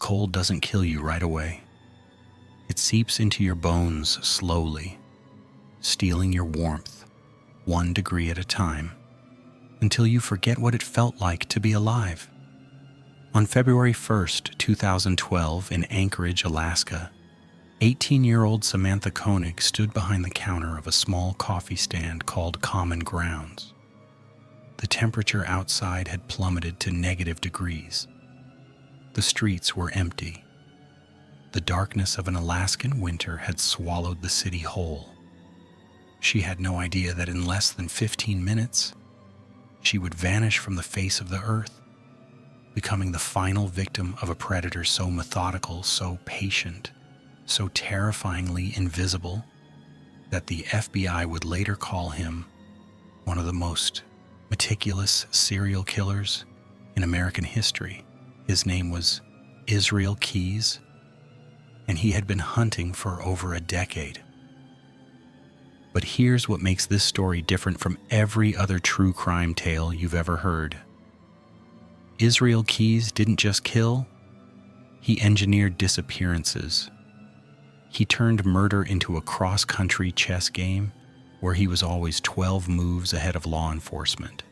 cold doesn't kill you right away. It seeps into your bones slowly, stealing your warmth 1 degree at a time, until you forget what it felt like to be alive. On February 1st, 2012, in Anchorage, Alaska, 18-year-old Samantha Koenig stood behind the counter of a small coffee stand called Common Grounds. The temperature outside had plummeted to -degrees. The streets were empty. The darkness of an Alaskan winter had swallowed the city whole. She had no idea that in less than 15 minutes, she would vanish from the face of the earth, becoming the final victim of a predator so methodical, so patient, so terrifyingly invisible that the FBI would later call him one of the most meticulous serial killers in American history. His name was Israel Keyes, and he had been hunting for over a decade. But here's what makes this story different from every other true crime tale you've ever heard. Israel Keyes didn't just kill, he engineered disappearances. He turned murder into a cross-country chess game where he was always 12 moves ahead of law enforcement.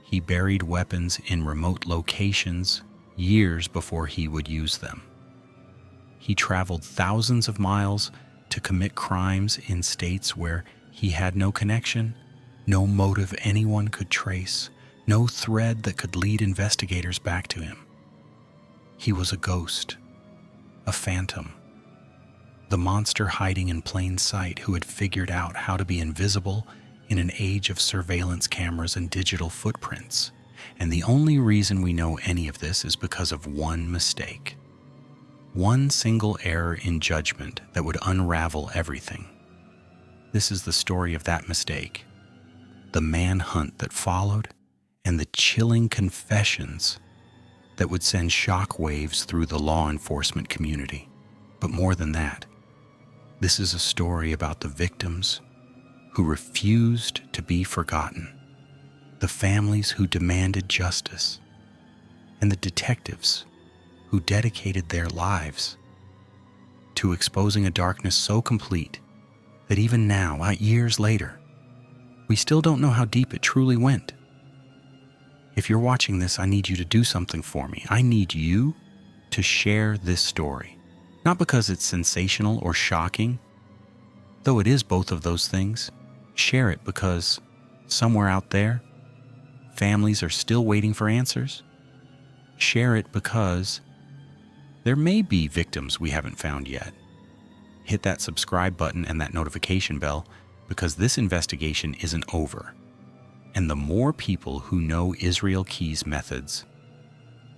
He buried weapons in remote locations years before he would use them. He traveled thousands of miles to commit crimes in states where he had no connection, no motive anyone could trace, no thread that could lead investigators back to him. He was a ghost, a phantom, the monster hiding in plain sight who had figured out how to be invisible in an age of surveillance cameras and digital footprints. And the only reason we know any of this is because of one mistake. One single error in judgment that would unravel everything. This is the story of that mistake, the manhunt that followed, and the chilling confessions that would send shockwaves through the law enforcement community. But more than that, this is a story about the victims who refused to be forgotten, the families who demanded justice, and the detectives who dedicated their lives to exposing a darkness so complete that even now, years later, we still don't know how deep it truly went. If you're watching this, I need you to do something for me. I need you to share this story. Not because it's sensational or shocking, though it is both of those things. Share it because somewhere out there, families are still waiting for answers. Share it because there may be victims we haven't found yet. Hit that subscribe button and that notification bell because this investigation isn't over. And the more people who know Israel Keyes' methods,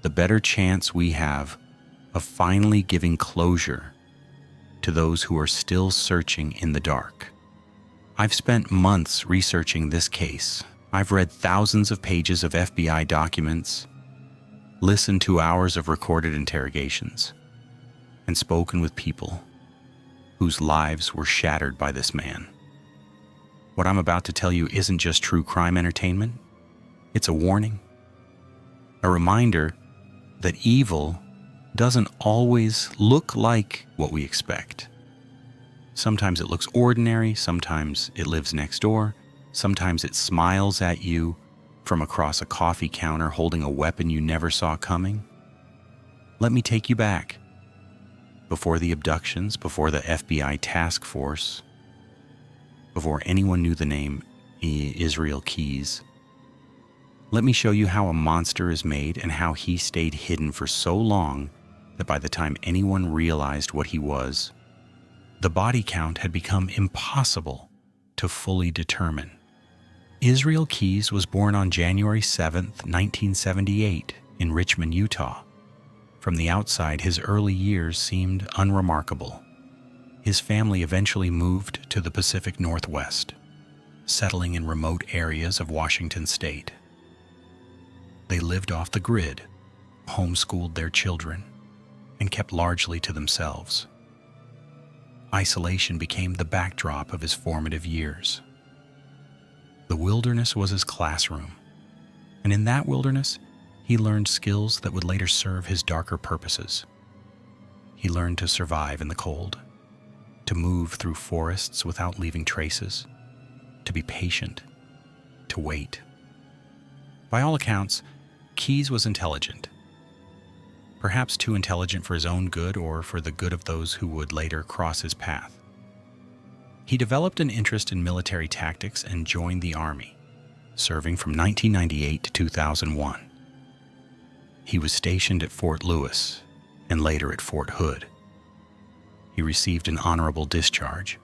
the better chance we have of finally giving closure to those who are still searching in the dark. I've spent months researching this case. I've read thousands of pages of FBI documents, listened to hours of recorded interrogations, and spoken with people whose lives were shattered by this man. What I'm about to tell you isn't just true crime entertainment. It's a warning, a reminder that evil doesn't always look like what we expect. Sometimes it looks ordinary, sometimes it lives next door, sometimes it smiles at you from across a coffee counter holding a weapon you never saw coming. Let me take you back. Before the abductions, before the FBI task force, before anyone knew the name Israel Keyes, let me show you how a monster is made and how he stayed hidden for so long that by the time anyone realized what he was, the body count had become impossible to fully determine. Israel Keyes was born on January 7th, 1978, in Richmond, Utah. From the outside, his early years seemed unremarkable. His family eventually moved to the Pacific Northwest, settling in remote areas of Washington state. They lived off the grid, homeschooled their children, and kept largely to themselves. Isolation became the backdrop of his formative years. The wilderness was his classroom, and in that wilderness, he learned skills that would later serve his darker purposes. He learned to survive in the cold, to move through forests without leaving traces, to be patient, to wait. By all accounts, Keyes was intelligent. Perhaps too intelligent for his own good or for the good of those who would later cross his path. He developed an interest in military tactics and joined the Army, serving from 1998 to 2001. He was stationed at Fort Lewis and later at Fort Hood. He received an honorable discharge.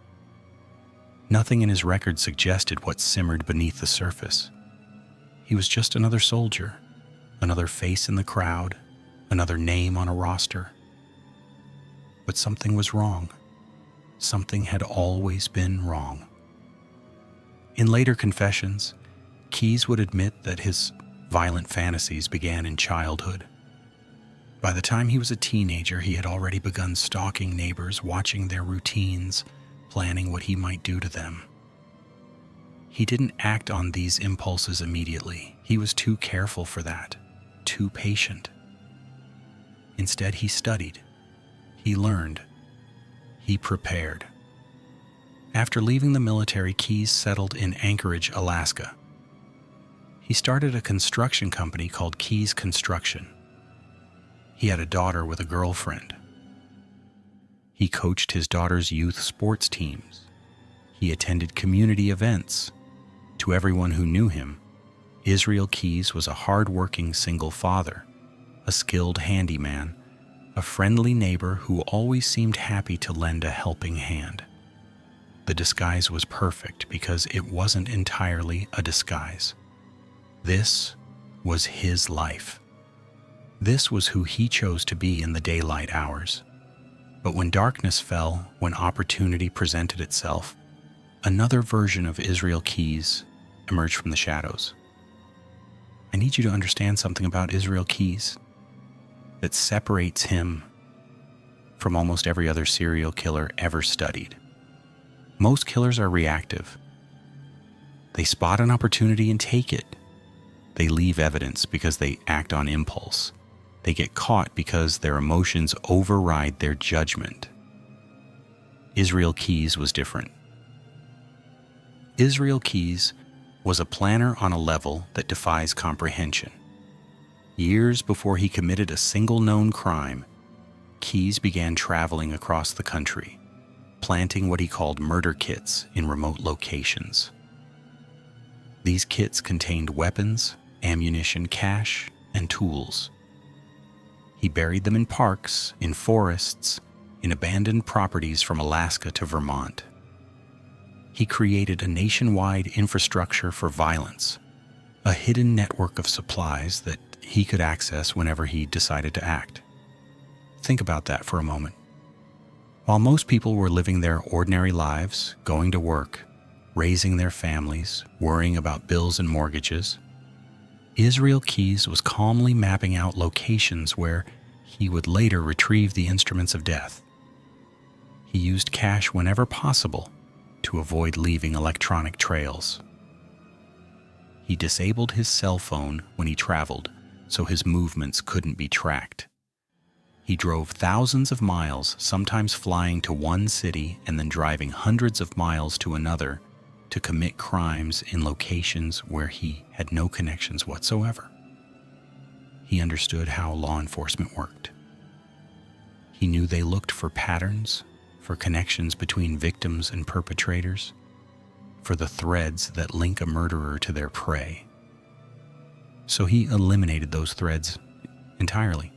Nothing in his record suggested what simmered beneath the surface. He was just another soldier, another face in the crowd, another name on a roster. But something was wrong. Something had always been wrong. In later confessions, Keyes would admit that his violent fantasies began in childhood. By the time he was a teenager, he had already begun stalking neighbors, watching their routines, planning what he might do to them. He didn't act on these impulses immediately. He was too careful for that, too patient. Instead, he studied, he learned, he prepared. After leaving the military, Keyes settled in Anchorage, Alaska. He started a construction company called Keyes Construction. He had a daughter with a girlfriend. He coached his daughter's youth sports teams. He attended community events. To everyone who knew him, Israel Keyes was a hard-working single father, a skilled handyman, a friendly neighbor who always seemed happy to lend a helping hand. The disguise was perfect because it wasn't entirely a disguise. This was his life. This was who he chose to be in the daylight hours. But when darkness fell, when opportunity presented itself, another version of Israel Keyes emerged from the shadows. I need you to understand something about Israel Keyes that separates him from almost every other serial killer ever studied. Most killers are reactive. They spot an opportunity and take it. They leave evidence because they act on impulse. They get caught because their emotions override their judgment. Israel Keyes was different. Israel Keyes was a planner on a level that defies comprehension. Years before he committed a single known crime, Keyes began traveling across the country, planting what he called murder kits in remote locations. These kits contained weapons, ammunition, cash, and tools. He buried them in parks, in forests, in abandoned properties from Alaska to Vermont. He created a nationwide infrastructure for violence, a hidden network of supplies that he could access whenever he decided to act. Think about that for a moment. While most people were living their ordinary lives, going to work, raising their families, worrying about bills and mortgages, Israel Keyes was calmly mapping out locations where he would later retrieve the instruments of death. He used cash whenever possible to avoid leaving electronic trails. He disabled his cell phone when he traveled so his movements couldn't be tracked. He drove thousands of miles, sometimes flying to one city and then driving hundreds of miles to another to commit crimes in locations where he had no connections whatsoever. He understood how law enforcement worked. He knew they looked for patterns, for connections between victims and perpetrators, for the threads that link a murderer to their prey. So he eliminated those threads entirely.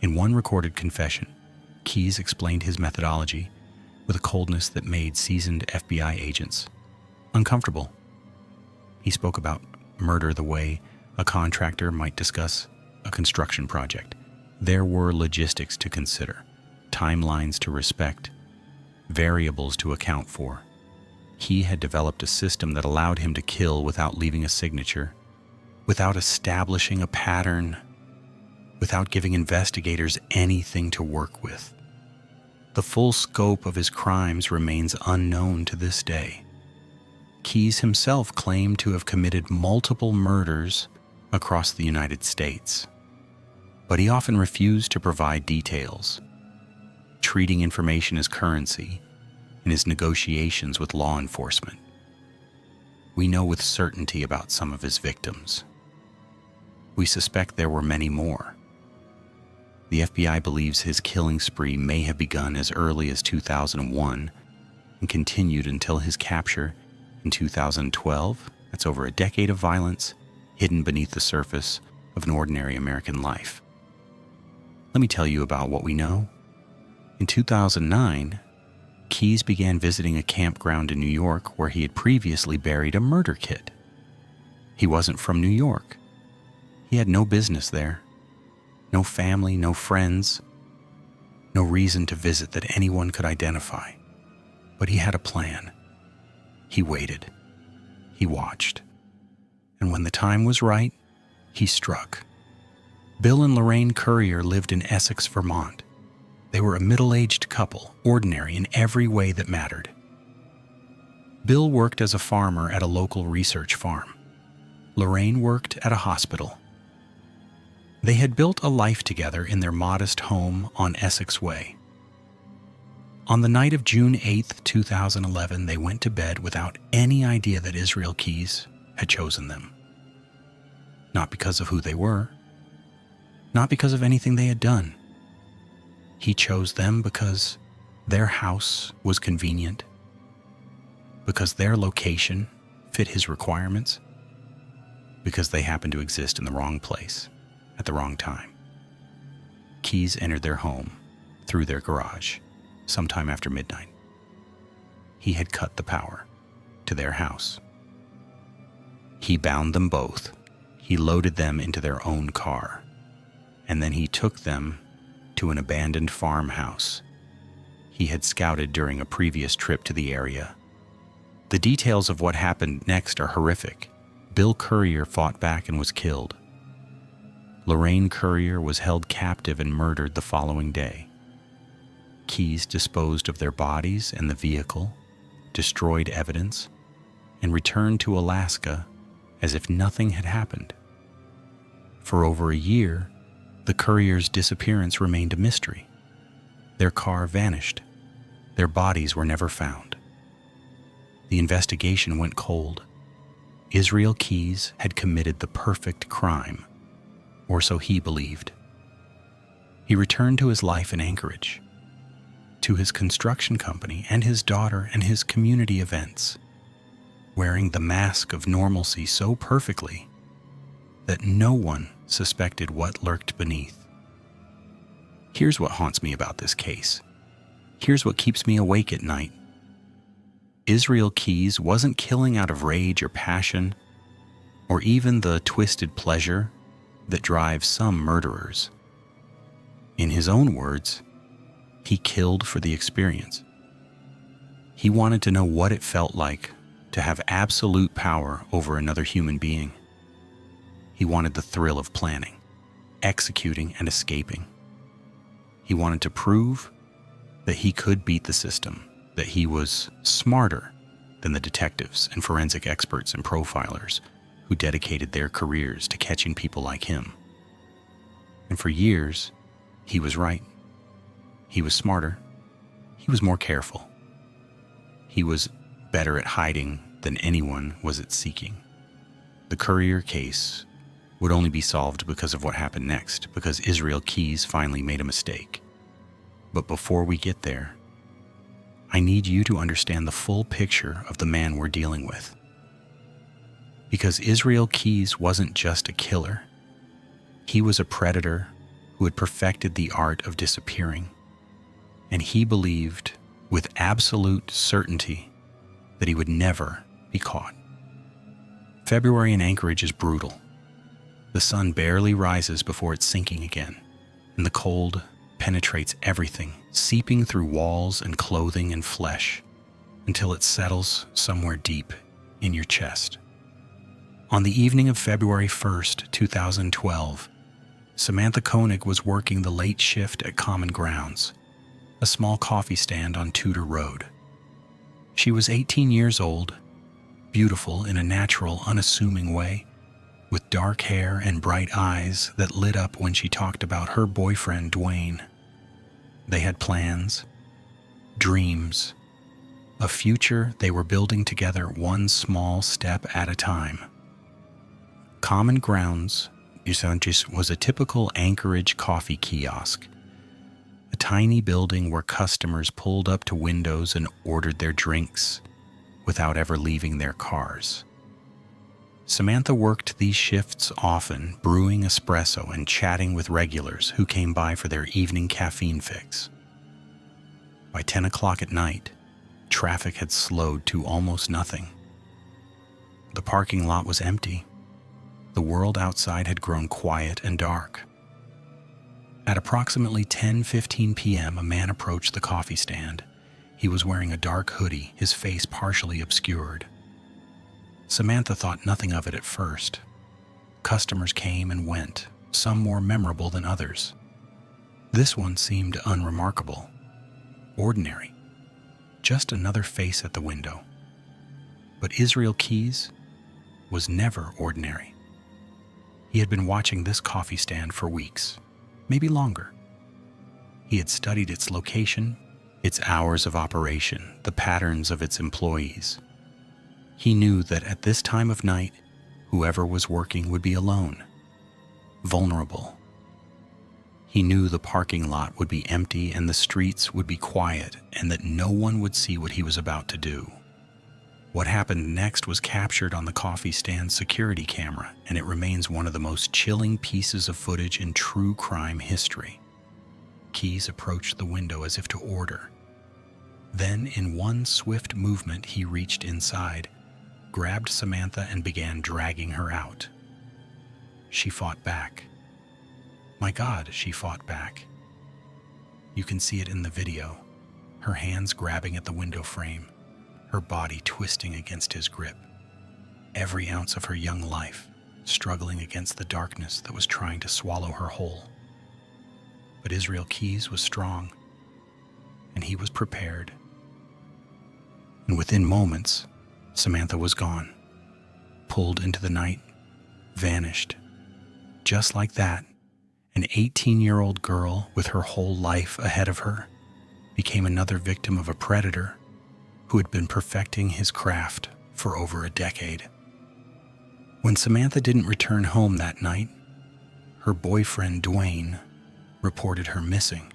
In one recorded confession, Keyes explained his methodology with a coldness that made seasoned FBI agents uncomfortable. He spoke about murder the way a contractor might discuss a construction project. There were logistics to consider, timelines to respect, variables to account for. He had developed a system that allowed him to kill without leaving a signature, without establishing a pattern, without giving investigators anything to work with. The full scope of his crimes remains unknown to this day. Keyes himself claimed to have committed multiple murders across the United States, but he often refused to provide details. treating information as currency in his negotiations with law enforcement. We know with certainty about some of his victims. We suspect there were many more. The FBI believes his killing spree may have begun as early as 2001 and continued until his capture in 2012. That's over a decade of violence hidden beneath the surface of an ordinary American life. Let me tell you about what we know. In 2009, Keyes began visiting a campground in New York where he had previously buried a murder kit. He wasn't from New York. He had no business there. No family, no friends, no reason to visit that anyone could identify. But he had a plan. He waited. He watched. And when the time was right, he struck. Bill and Lorraine Currier lived in Essex, Vermont. They were a middle-aged couple, ordinary in every way that mattered. Bill worked as a farmer at a local research farm. Lorraine worked at a hospital. They had built a life together in their modest home on Essex Way. On the night of June 8, 2011, they went to bed without any idea that Israel Keyes had chosen them. Not because of who they were, not because of anything they had done. He chose them because their house was convenient, because their location fit his requirements, because they happened to exist in the wrong place at the wrong time. Keyes entered their home through their garage sometime after midnight. He had cut the power to their house. He bound them both. He loaded them into their own car, and then he took them to an abandoned farmhouse he had scouted during a previous trip to the area. The details of what happened next are horrific. Bill Currier fought back and was killed. Lorraine Currier was held captive and murdered the following day. Keyes disposed of their bodies and the vehicle, destroyed evidence, and returned to Alaska as if nothing had happened. For over a year, the Curriers' disappearance remained a mystery. Their car vanished. Their bodies were never found. The investigation went cold. Israel Keyes had committed the perfect crime, or so he believed. He returned to his life in Anchorage, to his construction company and his daughter and his community events, wearing the mask of normalcy so perfectly that no one suspected what lurked beneath. Here's what haunts me about this case. Here's what keeps me awake at night. Israel Keyes wasn't killing out of rage or passion, or even the twisted pleasure that drives some murderers. In his own words, he killed for the experience. He wanted to know what it felt like to have absolute power over another human being. He wanted the thrill of planning, executing, and escaping. He wanted to prove that he could beat the system, that he was smarter than the detectives and forensic experts and profilers who dedicated their careers to catching people like him. And for years, he was right. He was smarter. He was more careful. He was better at hiding than anyone was at seeking. The Currier case would only be solved because of what happened next, because Israel Keyes finally made a mistake. But before we get there, I need you to understand the full picture of the man we're dealing with. Because Israel Keyes wasn't just a killer. He was a predator who had perfected the art of disappearing. And he believed with absolute certainty that he would never be caught. February in Anchorage is brutal. The sun barely rises before it's sinking again, and the cold penetrates everything, seeping through walls and clothing and flesh until it settles somewhere deep in your chest. On the evening of February 1st, 2012, Samantha Koenig was working the late shift at Common Grounds, a small coffee stand on Tudor Road. She was 18 years old, beautiful in a natural, unassuming way, with dark hair and bright eyes that lit up when she talked about her boyfriend, Dwayne. They had plans, dreams, a future they were building together one small step at a time. Common Grounds was a typical Anchorage coffee kiosk, a tiny building where customers pulled up to windows and ordered their drinks without ever leaving their cars. Samantha worked these shifts often, brewing espresso and chatting with regulars who came by for their evening caffeine fix. By 10 o'clock at night, traffic had slowed to almost nothing. The parking lot was empty. The world outside had grown quiet and dark. At approximately 10:15 p.m., a man approached the coffee stand. He was wearing a dark hoodie, his face partially obscured. Samantha thought nothing of it at first. Customers came and went, some more memorable than others. This one seemed unremarkable, ordinary, just another face at the window. But Israel Keyes was never ordinary. He had been watching this coffee stand for weeks, maybe longer. He had studied its location, its hours of operation, the patterns of its employees. He knew that at this time of night, whoever was working would be alone, vulnerable. He knew the parking lot would be empty and the streets would be quiet, and that no one would see what he was about to do. What happened next was captured on the coffee stand's security camera, and it remains one of the most chilling pieces of footage in true crime history. Keyes approached the window as if to order. Then, in one swift movement, he reached inside, grabbed Samantha, and began dragging her out. She fought back. My God, she fought back. You can see it in the video, her hands grabbing at the window frame, her body twisting against his grip, every ounce of her young life struggling against the darkness that was trying to swallow her whole. But Israel Keyes was strong, and he was prepared. And within moments, Samantha was gone, pulled into the night, vanished. Just like that, an 18-year-old girl with her whole life ahead of her became another victim of a predator who had been perfecting his craft for over a decade. When Samantha didn't return home that night, her boyfriend, Dwayne, reported her missing.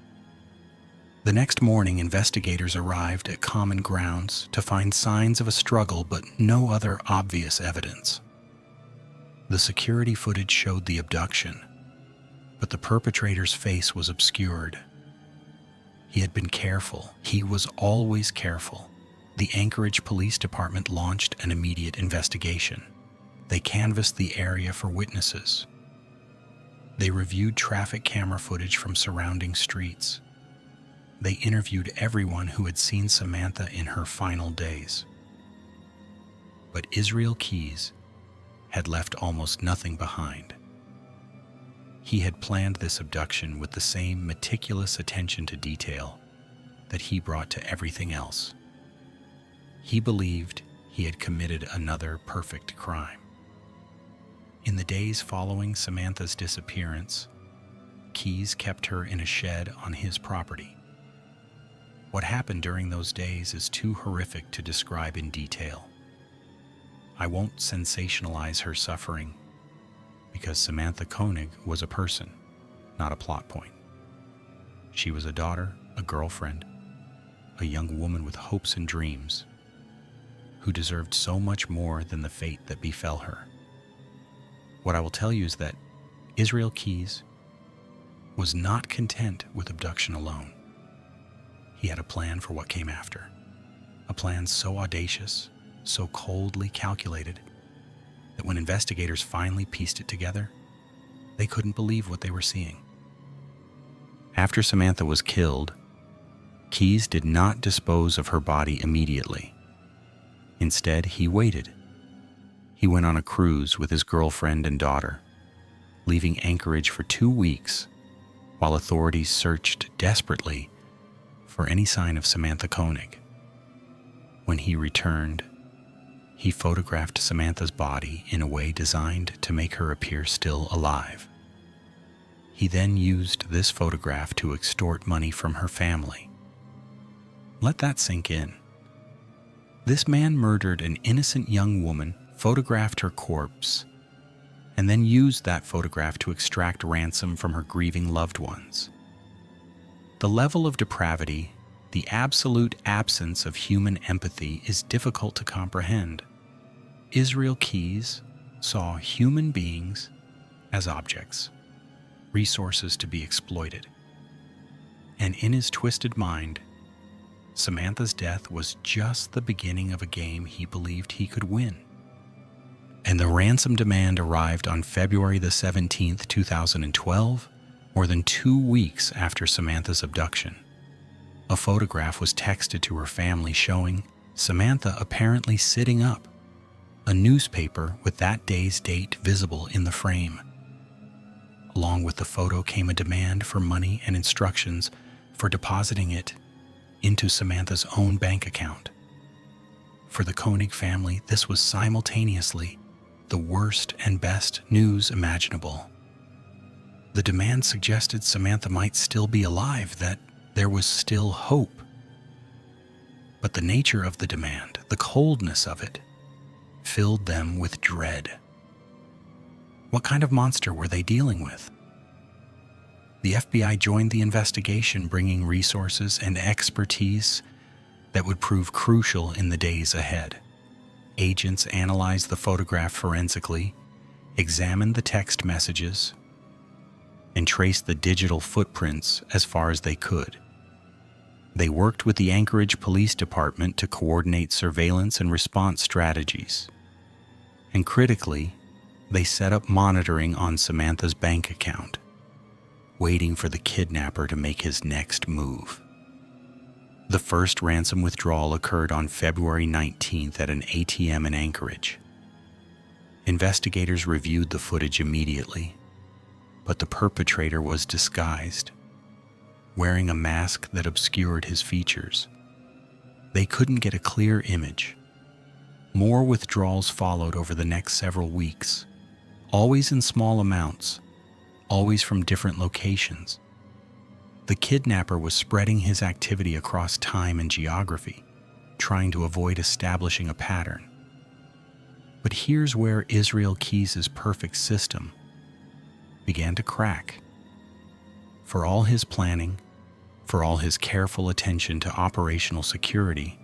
The next morning, investigators arrived at Common Grounds to find signs of a struggle, but no other obvious evidence. The security footage showed the abduction, but the perpetrator's face was obscured. He had been careful. He was always careful. The Anchorage Police Department launched an immediate investigation. They canvassed the area for witnesses. They reviewed traffic camera footage from surrounding streets. They interviewed everyone who had seen Samantha in her final days. But Israel Keyes had left almost nothing behind. He had planned this abduction with the same meticulous attention to detail that he brought to everything else. He believed he had committed another perfect crime. In the days following Samantha's disappearance, Keyes kept her in a shed on his property. What happened during those days is too horrific to describe in detail. I won't sensationalize her suffering, because Samantha Koenig was a person, not a plot point. She was a daughter, a girlfriend, a young woman with hopes and dreams, who deserved so much more than the fate that befell her. What I will tell you is that Israel Keyes was not content with abduction alone. He had a plan for what came after, a plan so audacious, so coldly calculated, that when investigators finally pieced it together, they couldn't believe what they were seeing. After Samantha was killed, Keyes did not dispose of her body immediately. Instead, he waited. He went on a cruise with his girlfriend and daughter, leaving Anchorage for 2 weeks while authorities searched desperately for any sign of Samantha Koenig. When he returned, he photographed Samantha's body in a way designed to make her appear still alive. He then used this photograph to extort money from her family. Let that sink in. This man murdered an innocent young woman, photographed her corpse, and then used that photograph to extract ransom from her grieving loved ones. The level of depravity, the absolute absence of human empathy, is difficult to comprehend. Israel Keyes saw human beings as objects, resources to be exploited. And in his twisted mind, Samantha's death was just the beginning of a game he believed he could win. And the ransom demand arrived on February the 17th, 2012, more than 2 weeks after Samantha's abduction. A photograph was texted to her family showing Samantha apparently sitting up, a newspaper with that day's date visible in the frame. Along with the photo came a demand for money and instructions for depositing it into Samantha's own bank account. For the Koenig family, this was simultaneously the worst and best news imaginable. The demand suggested Samantha might still be alive, that there was still hope. But the nature of the demand, the coldness of it, filled them with dread. What kind of monster were they dealing with? The FBI joined the investigation, bringing resources and expertise that would prove crucial in the days ahead. Agents analyzed the photograph forensically, examined the text messages, and traced the digital footprints as far as they could. They worked with the Anchorage Police Department to coordinate surveillance and response strategies. And critically, they set up monitoring on Samantha's bank account, waiting for the kidnapper to make his next move. The first ransom withdrawal occurred on February 19th at an ATM in Anchorage. Investigators reviewed the footage immediately, but the perpetrator was disguised, wearing a mask that obscured his features. They couldn't get a clear image. More withdrawals followed over the next several weeks, always in small amounts, always from different locations. The kidnapper was spreading his activity across time and geography, trying to avoid establishing a pattern. But here's where Israel Keyes' perfect system began to crack. For all his planning, for all his careful attention to operational security,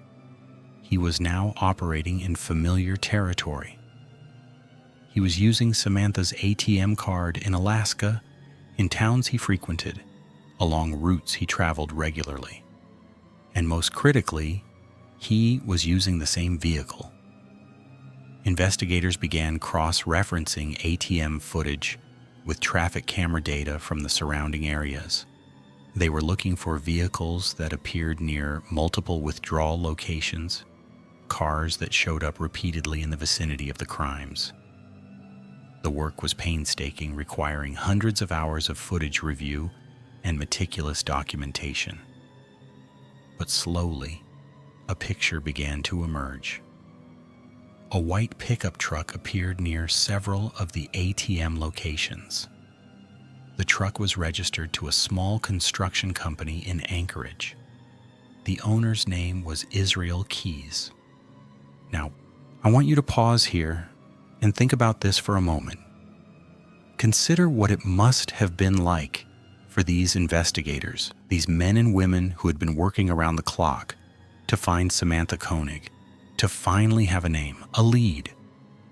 he was now operating in familiar territory. He was using Samantha's ATM card in Alaska, in towns he frequented, along routes he traveled regularly. And most critically, he was using the same vehicle. Investigators began cross-referencing ATM footage with traffic camera data from the surrounding areas. They were looking for vehicles that appeared near multiple withdrawal locations, cars that showed up repeatedly in the vicinity of the crimes. The work was painstaking, requiring hundreds of hours of footage review and meticulous documentation. But slowly, a picture began to emerge. A white pickup truck appeared near several of the ATM locations. The truck was registered to a small construction company in Anchorage. The owner's name was Israel Keyes. Now, I want you to pause here and think about this for a moment. Consider what it must have been like for these investigators, these men and women who had been working around the clock to find Samantha Koenig, to finally have a name, a lead,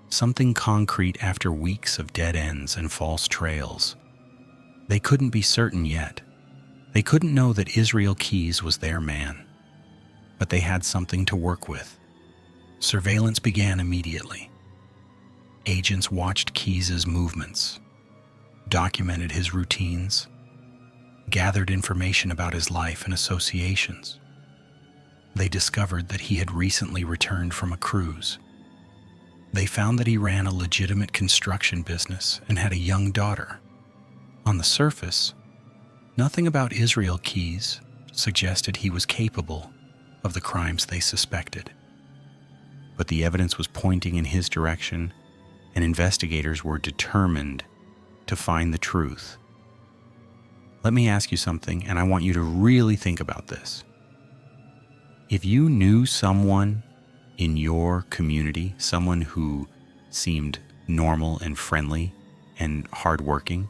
something concrete after weeks of dead ends and false trails. They couldn't be certain yet. They couldn't know that Israel Keyes was their man, but they had something to work with. Surveillance began immediately. Agents watched Keyes' movements, documented his routines, gathered information about his life and associations. They discovered that he had recently returned from a cruise. They found that he ran a legitimate construction business and had a young daughter. On the surface, nothing about Israel Keyes suggested he was capable of the crimes they suspected. But the evidence was pointing in his direction, and investigators were determined to find the truth. Let me ask you something, and I want you to really think about this. If you knew someone in your community, someone who seemed normal and friendly and hardworking,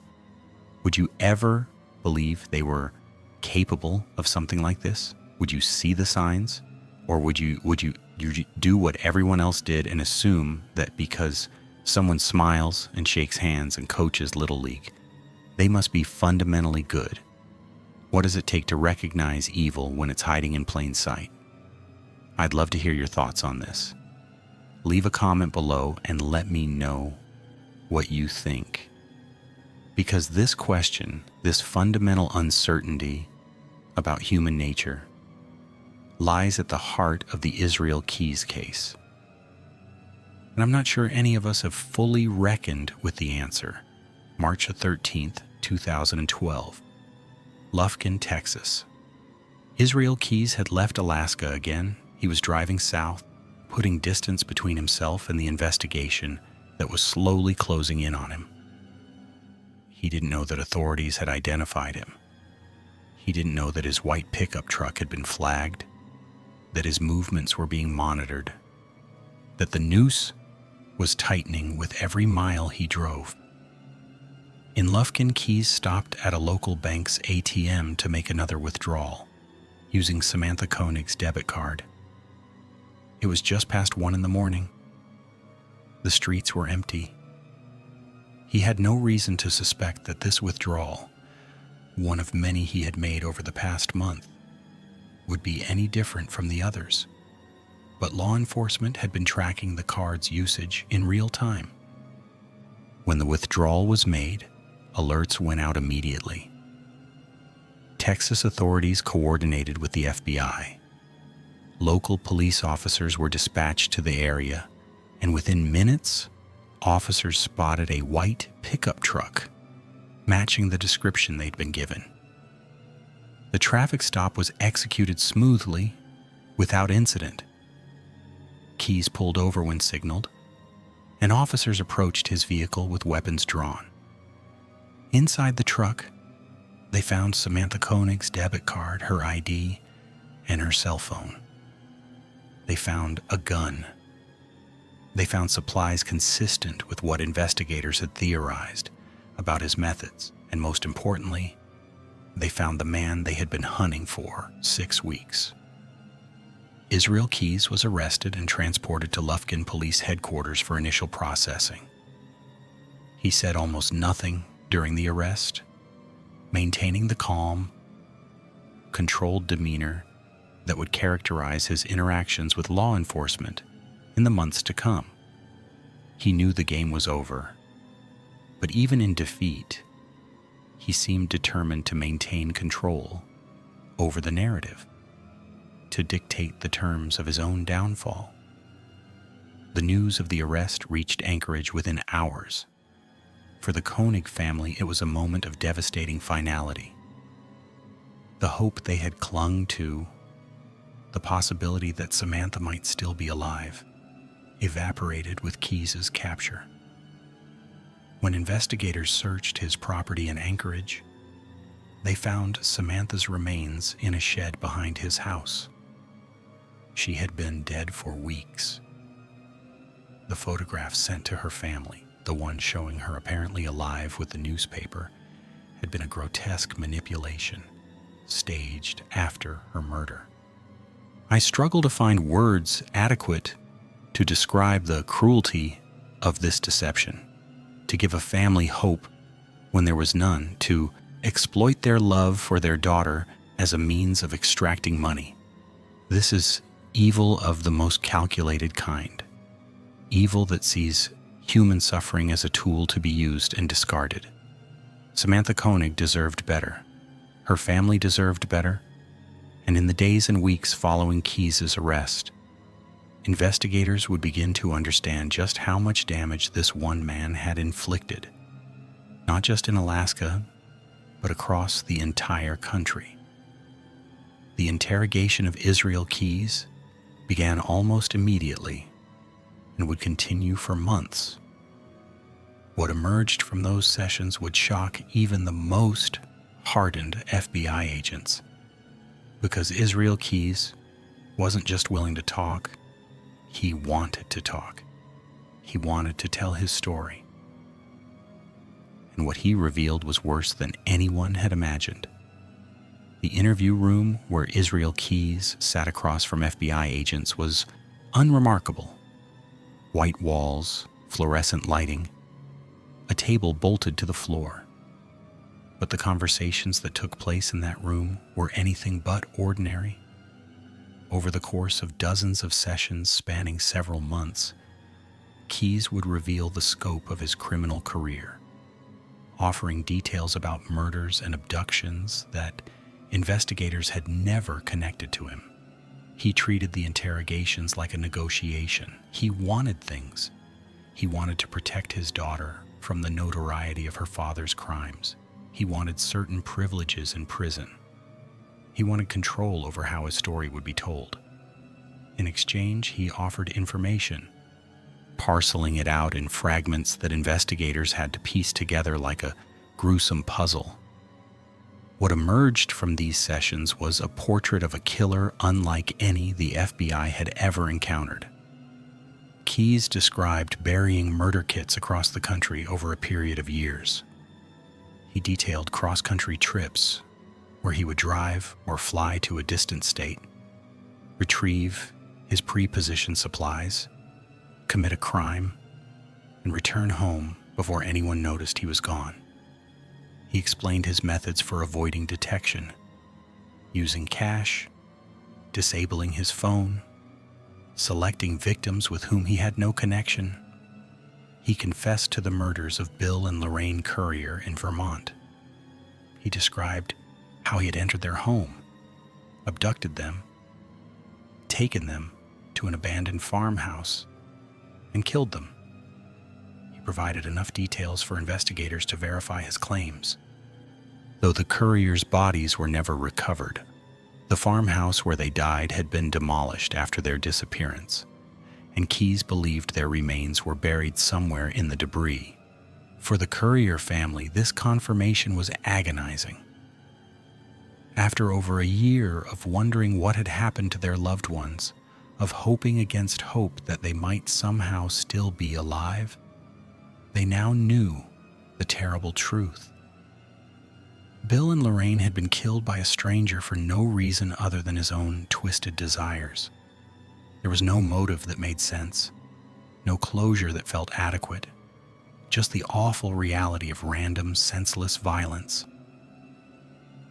would you ever believe they were capable of something like this? Would you see the signs? Or would you do what everyone else did and assume that because someone smiles and shakes hands and coaches Little League, they must be fundamentally good? What does it take to recognize evil when it's hiding in plain sight? I'd love to hear your thoughts on this. Leave a comment below and let me know what you think. Because this question, this fundamental uncertainty about human nature, lies at the heart of the Israel Keys case. And I'm not sure any of us have fully reckoned with the answer. March 13th, 2012. Lufkin, Texas. Israel Keys had left Alaska again. He was driving south, putting distance between himself and the investigation that was slowly closing in on him. He didn't know that authorities had identified him. He didn't know that his white pickup truck had been flagged, that his movements were being monitored, that the noose was tightening with every mile he drove. In Lufkin, Keys stopped at a local bank's ATM to make another withdrawal, using Samantha Koenig's debit card. It was just past 1 a.m. The streets were empty. He had no reason to suspect that this withdrawal, one of many he had made over the past month, would be any different from the others. But law enforcement had been tracking the card's usage in real time. When the withdrawal was made, alerts went out immediately. Texas authorities coordinated with the FBI. Local police officers were dispatched to the area, and within minutes, officers spotted a white pickup truck matching the description they'd been given. The traffic stop was executed smoothly, without incident. Keys pulled over when signaled, and officers approached his vehicle with weapons drawn. Inside the truck, they found Samantha Koenig's debit card, her ID, and her cell phone. They found a gun. They found supplies consistent with what investigators had theorized about his methods, and most importantly, they found the man they had been hunting for 6 weeks. Israel Keys was arrested and transported to Lufkin Police Headquarters for initial processing. He said almost nothing during the arrest, maintaining the calm, controlled demeanor that would characterize his interactions with law enforcement in the months to come. He knew the game was over, but even in defeat, he seemed determined to maintain control over the narrative, to dictate the terms of his own downfall. The news of the arrest reached Anchorage within hours. For the Koenig family, it was a moment of devastating finality. The hope they had clung to, the possibility that Samantha might still be alive, evaporated with Keys's capture. When investigators searched his property in Anchorage, they found Samantha's remains in a shed behind his house. She had been dead for weeks. The photograph sent to her family, the one showing her apparently alive with the newspaper, had been a grotesque manipulation staged after her murder. I struggle to find words adequate to describe the cruelty of this deception, to give a family hope when there was none, to exploit their love for their daughter as a means of extracting money. This is evil of the most calculated kind, evil that sees human suffering as a tool to be used and discarded. Samantha Koenig deserved better. Her family deserved better. And in the days and weeks following Keys's arrest, investigators would begin to understand just how much damage this one man had inflicted, not just in Alaska, but across the entire country. The interrogation of Israel Keys began almost immediately and would continue for months. What emerged from those sessions would shock even the most hardened FBI agents, because Israel Keyes wasn't just willing to talk, he wanted to talk. He wanted to tell his story. And what he revealed was worse than anyone had imagined. The interview room where Israel Keyes sat across from FBI agents was unremarkable. White walls, fluorescent lighting, a table bolted to the floor. But the conversations that took place in that room were anything but ordinary. Over the course of dozens of sessions spanning several months, Keyes would reveal the scope of his criminal career, offering details about murders and abductions that investigators had never connected to him. He treated the interrogations like a negotiation. He wanted things. He wanted to protect his daughter from the notoriety of her father's crimes. He wanted certain privileges in prison. He wanted control over how his story would be told. In exchange, he offered information, parceling it out in fragments that investigators had to piece together like a gruesome puzzle. What emerged from these sessions was a portrait of a killer unlike any the FBI had ever encountered. Keyes described burying murder kits across the country over a period of years. He detailed cross-country trips where he would drive or fly to a distant state, retrieve his pre-positioned supplies, commit a crime, and return home before anyone noticed he was gone. He explained his methods for avoiding detection, using cash, disabling his phone, selecting victims with whom he had no connection. He confessed to the murders of Bill and Lorraine Currier in Vermont. He described how he had entered their home, abducted them, taken them to an abandoned farmhouse, and killed them. He provided enough details for investigators to verify his claims. Though the Curriers' bodies were never recovered, the farmhouse where they died had been demolished after their disappearance, and Keyes believed their remains were buried somewhere in the debris. For the Currier family, this confirmation was agonizing. After over a year of wondering what had happened to their loved ones, of hoping against hope that they might somehow still be alive, they now knew the terrible truth. Bill and Lorraine had been killed by a stranger for no reason other than his own twisted desires. There was no motive that made sense, no closure that felt adequate, just the awful reality of random, senseless violence.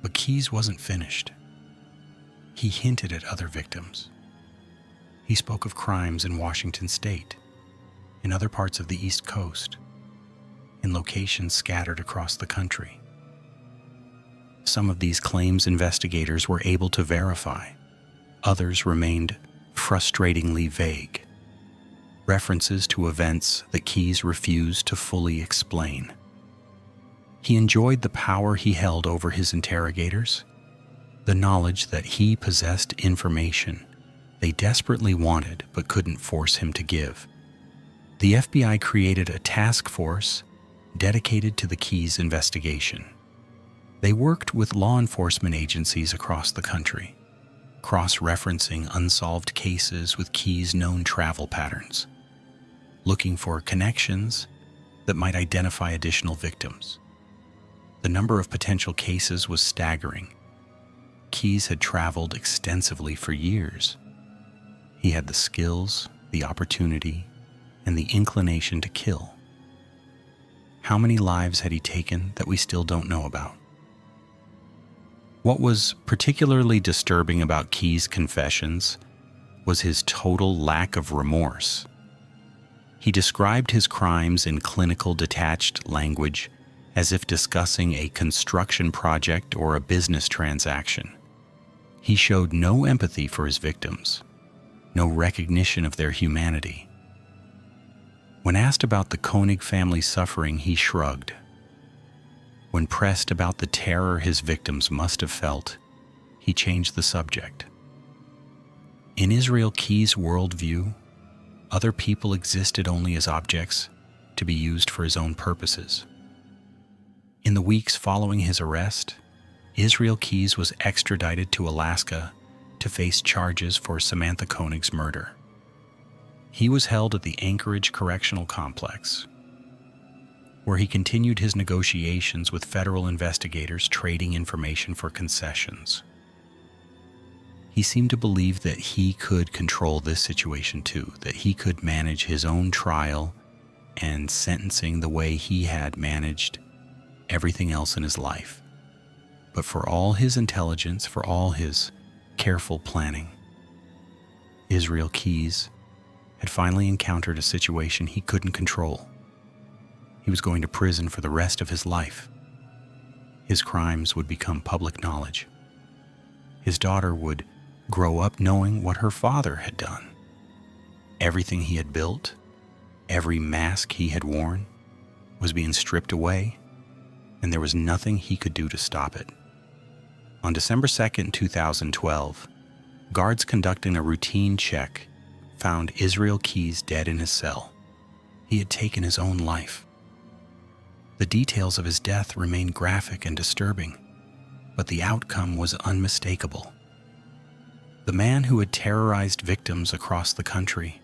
But Keyes wasn't finished. He hinted at other victims. He spoke of crimes in Washington State, in other parts of the East Coast, in locations scattered across the country. Some of these claims investigators were able to verify. Others remained frustratingly vague. References to events that Keyes refused to fully explain. He enjoyed the power he held over his interrogators, the knowledge that he possessed information they desperately wanted but couldn't force him to give. The FBI created a task force dedicated to the Keyes investigation. They worked with law enforcement agencies across the country, cross-referencing unsolved cases with Keyes' known travel patterns, looking for connections that might identify additional victims. The number of potential cases was staggering. Keyes had traveled extensively for years. He had the skills, the opportunity, and the inclination to kill. How many lives had he taken that we still don't know about? What was particularly disturbing about Keyes' confessions was his total lack of remorse. He described his crimes in clinical, detached language, as if discussing a construction project or a business transaction. He showed no empathy for his victims, no recognition of their humanity. When asked about the Koenig family's suffering, he shrugged. When pressed about the terror his victims must have felt, he changed the subject. In Israel Keyes' worldview, other people existed only as objects to be used for his own purposes. In the weeks following his arrest, Israel Keyes was extradited to Alaska to face charges for Samantha Koenig's murder. He was held at the Anchorage Correctional Complex, where he continued his negotiations with federal investigators trading information for concessions. He seemed to believe that he could control this situation too, that he could manage his own trial and sentencing the way he had managed everything else in his life. But for all his intelligence, for all his careful planning, Israel Keyes had finally encountered a situation he couldn't control. He was going to prison for the rest of his life. His crimes would become public knowledge. His daughter would grow up knowing what her father had done. Everything he had built, every mask he had worn, was being stripped away, and there was nothing he could do to stop it. On December 2nd, 2012, guards conducting a routine check found Israel Keyes dead in his cell. He had taken his own life. The details of his death remained graphic and disturbing, but the outcome was unmistakable. The man who had terrorized victims across the country,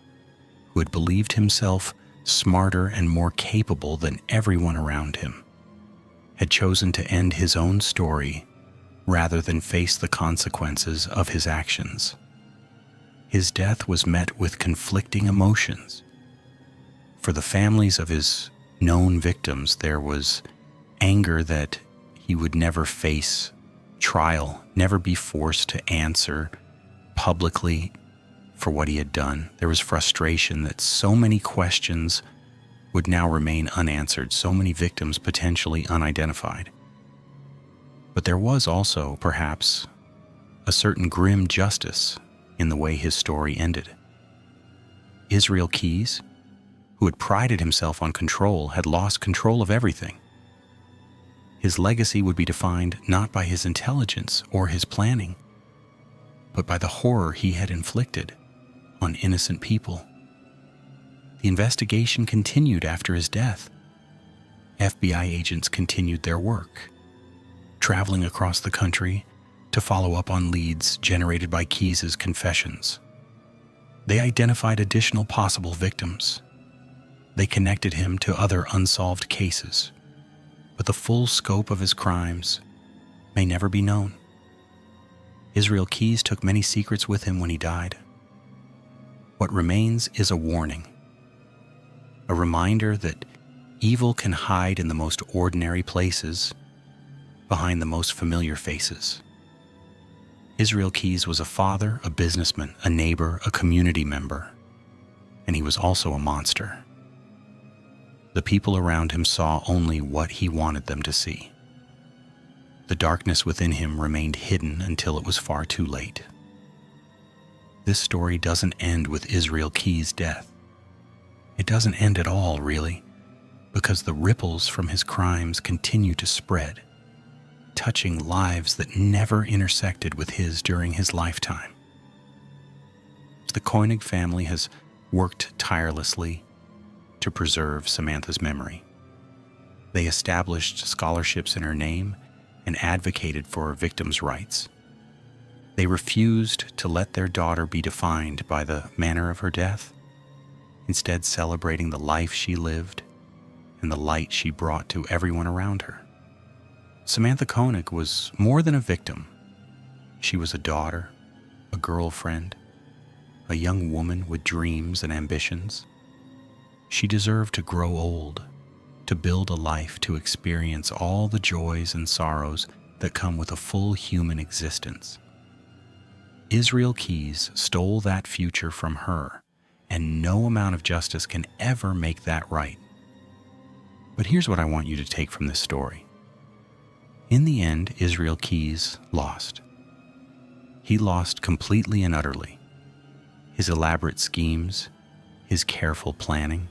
who had believed himself smarter and more capable than everyone around him, had chosen to end his own story rather than face the consequences of his actions. His death was met with conflicting emotions. For the families of his known victims, there was anger that he would never face trial, never be forced to answer publicly for what he had done. There was frustration that so many questions would now remain unanswered, so many victims potentially unidentified. But there was also, perhaps, a certain grim justice in the way his story ended. Israel Keyes, who had prided himself on control, had lost control of everything. His legacy would be defined not by his intelligence or his planning, but by the horror he had inflicted on innocent people. The investigation continued after his death. FBI agents continued their work, traveling across the country to follow up on leads generated by Keyes' confessions. They identified additional possible victims. They connected him to other unsolved cases, but the full scope of his crimes may never be known. Israel Keyes took many secrets with him when he died. What remains is a warning, a reminder that evil can hide in the most ordinary places, behind the most familiar faces. Israel Keyes was a father, a businessman, a neighbor, a community member, and he was also a monster. The people around him saw only what he wanted them to see. The darkness within him remained hidden until it was far too late. This story doesn't end with Israel Keyes' death. It doesn't end at all, really, because the ripples from his crimes continue to spread, touching lives that never intersected with his during his lifetime. The Koenig family has worked tirelessly to preserve Samantha's memory. They established scholarships in her name and advocated for victims' rights. They refused to let their daughter be defined by the manner of her death, instead celebrating the life she lived and the light she brought to everyone around her. Samantha Koenig was more than a victim. She was a daughter, a girlfriend, a young woman with dreams and ambitions. She deserved to grow old, to build a life, to experience all the joys and sorrows that come with a full human existence. Israel Keyes stole that future from her, and no amount of justice can ever make that right. But here's what I want you to take from this story. In the end, Israel Keyes lost. He lost completely and utterly. His elaborate schemes, his careful planning,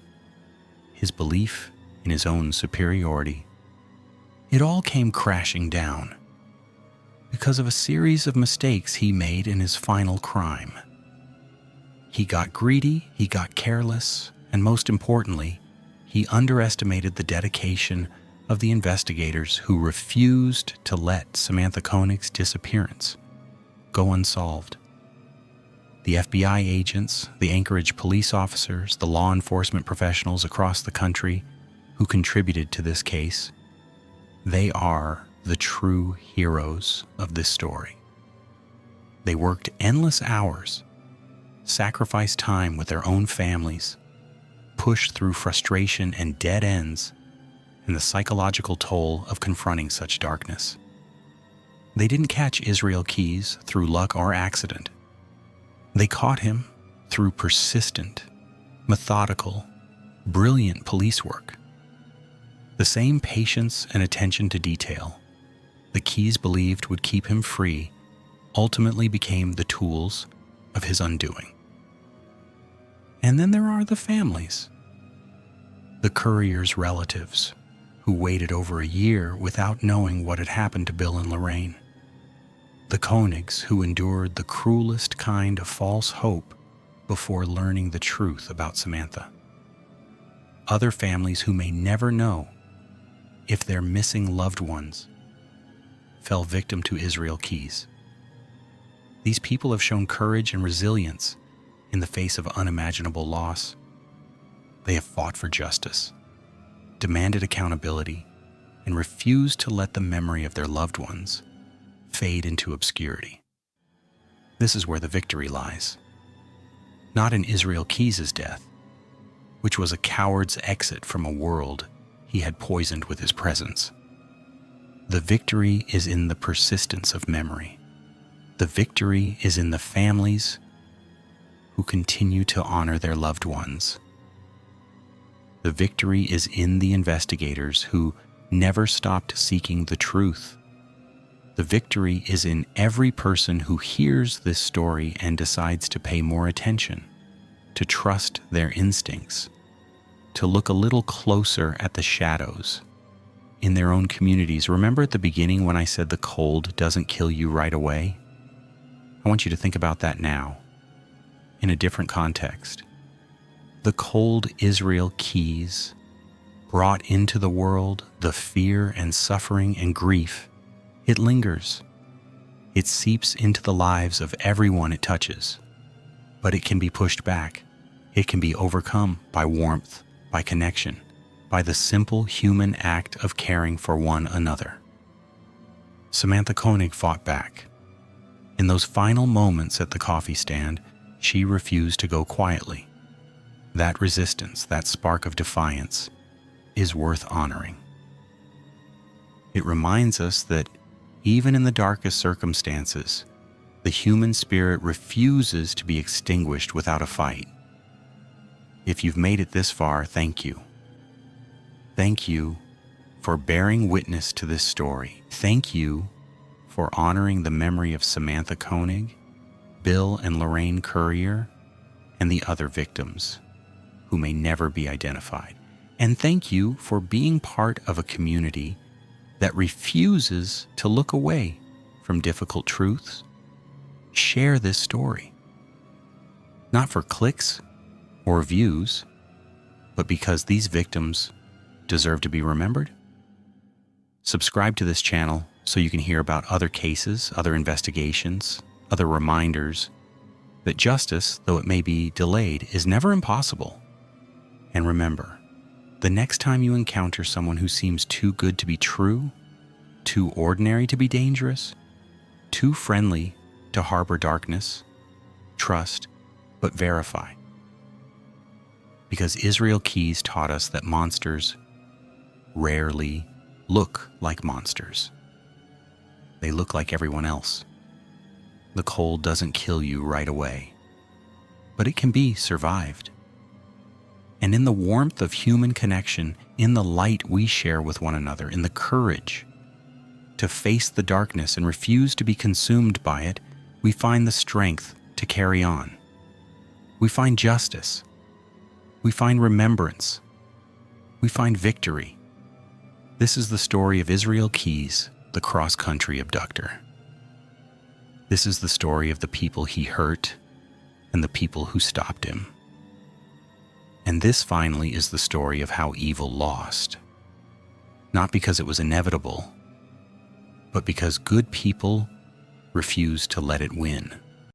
his belief in his own superiority, it all came crashing down because of a series of mistakes he made in his final crime. He got greedy, he got careless, and most importantly, he underestimated the dedication of the investigators who refused to let Samantha Koenig's disappearance go unsolved. The FBI agents, the Anchorage police officers, the law enforcement professionals across the country who contributed to this case, they are the true heroes of this story. They worked endless hours, sacrificed time with their own families, pushed through frustration and dead ends, and the psychological toll of confronting such darkness. They didn't catch Israel Keyes through luck or accident. They caught him through persistent, methodical, brilliant police work. The same patience and attention to detail the Keyes believed would keep him free ultimately became the tools of his undoing. And then there are the families, the Currier's relatives, who waited over a year without knowing what had happened to Bill and Lorraine. The Koenigs, who endured the cruelest kind of false hope before learning the truth about Samantha. Other families who may never know if their missing loved ones fell victim to Israel Keyes. These people have shown courage and resilience in the face of unimaginable loss. They have fought for justice, demanded accountability, and refused to let the memory of their loved ones fade into obscurity. This is where the victory lies. Not in Israel Keyes' death, which was a coward's exit from a world he had poisoned with his presence. The victory is in the persistence of memory. The victory is in the families who continue to honor their loved ones. The victory is in the investigators who never stopped seeking the truth. The victory is in every person who hears this story and decides to pay more attention, to trust their instincts, to look a little closer at the shadows in their own communities. Remember at the beginning when I said the cold doesn't kill you right away? I want you to think about that now, in a different context. The cold Israel Keyes brought into the world the fear and suffering and grief. It lingers. It seeps into the lives of everyone it touches. But it can be pushed back. It can be overcome by warmth, by connection, by the simple human act of caring for one another. Samantha Koenig fought back. In those final moments at the coffee stand, she refused to go quietly. That resistance, that spark of defiance, is worth honoring. It reminds us that even in the darkest circumstances, the human spirit refuses to be extinguished without a fight. If you've made it this far, thank you. Thank you for bearing witness to this story. Thank you for honoring the memory of Samantha Koenig, Bill and Lorraine Currier, and the other victims who may never be identified. And thank you for being part of a community that refuses to look away from difficult truths. Share this story, not for clicks or views, but because these victims deserve to be remembered. Subscribe to this channel so you can hear about other cases, other investigations, other reminders that justice, though it may be delayed, is never impossible. And remember, the next time you encounter someone who seems too good to be true, too ordinary to be dangerous, too friendly to harbor darkness, trust, but verify. Because Israel Keyes taught us that monsters rarely look like monsters. They look like everyone else. The cold doesn't kill you right away, but it can be survived. And in the warmth of human connection, in the light we share with one another, in the courage to face the darkness and refuse to be consumed by it, we find the strength to carry on. We find justice. We find remembrance. We find victory. This is the story of Israel Keyes, the cross-country abductor. This is the story of the people he hurt and the people who stopped him. And this finally is the story of how evil lost. not because it was inevitable, but because good people refused to let it win.